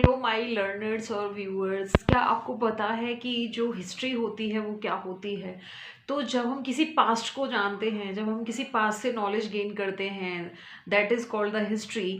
Hello my learners और viewers, क्या आपको पता है कि जो हिस्ट्री होती है वो क्या होती है? तो जब हम किसी पास्ट को जानते हैं, जब हम किसी पास्ट से नॉलेज गेन करते हैं, that is called the history.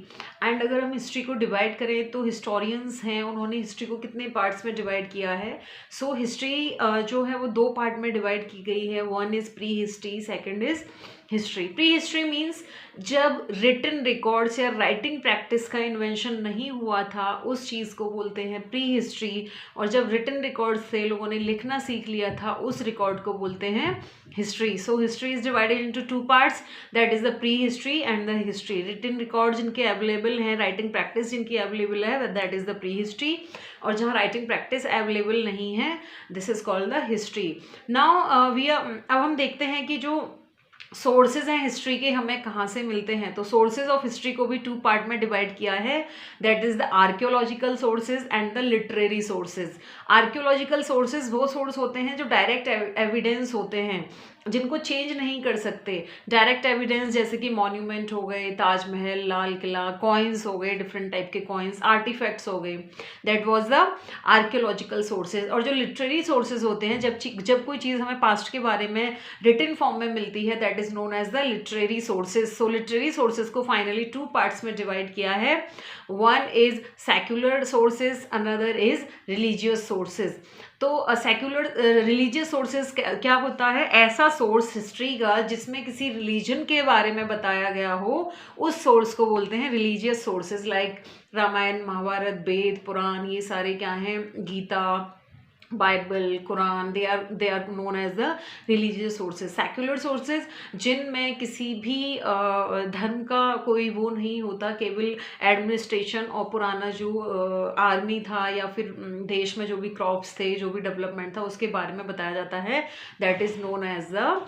And अगर हम हिस्ट्री को डिवाइड करें तो हिस्टोरियंस हैं, उन्होंने हिस्ट्री को कितने पार्ट्स में डिवाइड किया है। सो हिस्ट्री जो है वो दो पार्ट में डिवाइड की गई है। One is pre history, second is history. Pre history means जब रिटन रिकॉर्ड्स या राइटिंग प्रैक्टिस का इन्वेंशन नहीं हुआ था, उस चीज़ को बोलते हैं प्री हिस्ट्री। और जब रिटन रिकॉर्ड्स से लोगों ने लिखना सीख लिया था, उस रिकॉर्ड को बोलते हैं history. So history is divided into two parts, that is the pre history and the history. Written record जिनके अवेलेबल हैं, राइटिंग प्रैक्टिस जिनकी अवेलेबल है, that is the pre history. और जहाँ राइटिंग प्रैक्टिस अवेलेबल नहीं है, this is called the history. Now अब हम देखते हैं कि जो सोर्सेज हैं हिस्ट्री के, हमें कहाँ से मिलते हैं। तो सोर्सेज ऑफ हिस्ट्री को भी टू पार्ट में डिवाइड किया है, that is the archaeological sources and the literary sources. Archaeological sources वो सोर्स होते हैं जो डायरेक्ट एविडेंस होते हैं, जिनको चेंज नहीं कर सकते। डायरेक्ट एविडेंस जैसे कि मॉन्यूमेंट हो गए, ताजमहल, लाल किला, कॉइन्स हो गए, डिफरेंट टाइप के कॉइन्स, आर्टिफैक्ट्स हो गए, that was the archaeological sources. और जो लिटरेरी सोर्सेज होते हैं, जब कोई चीज़ हमें पास्ट के बारे में रिटन फॉर्म में मिलती है, that is known as the literary sources. So literary sources को फाइनली टू पार्ट्स में डिवाइड किया है। One is secular sources, another is religious sources. तो सेक्युलर रिलीजियस सोर्सेज क्या होता है? ऐसा सोर्स हिस्ट्री का जिसमें किसी रिलीजन के बारे में बताया गया हो, उस सोर्स को बोलते हैं religious sources. Like Ramayana, Mahabharata, Veda, Purana, ये सारे क्या हैं? Gita, Bible, Quran, they are known as the religious sources. Secular sources जिनमें किसी भी धर्म का कोई वो नहीं होता, केवल एडमिनिस्ट्रेशन और पुराना जो आर्मी था या फिर देश में जो भी क्रॉप्स थे, जो भी डेवलपमेंट था, उसके बारे में बताया जाता है, that is known as the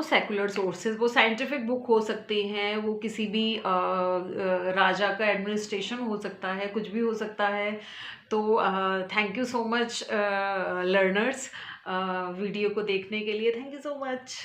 secular sources. वो साइंटिफिक बुक हो सकती हैं, वो किसी भी राजा का एडमिनिस्ट्रेशन हो सकता है, कुछ भी हो सकता है। तो thank you so much learners, video को देखने के लिए थैंक यू सो मच।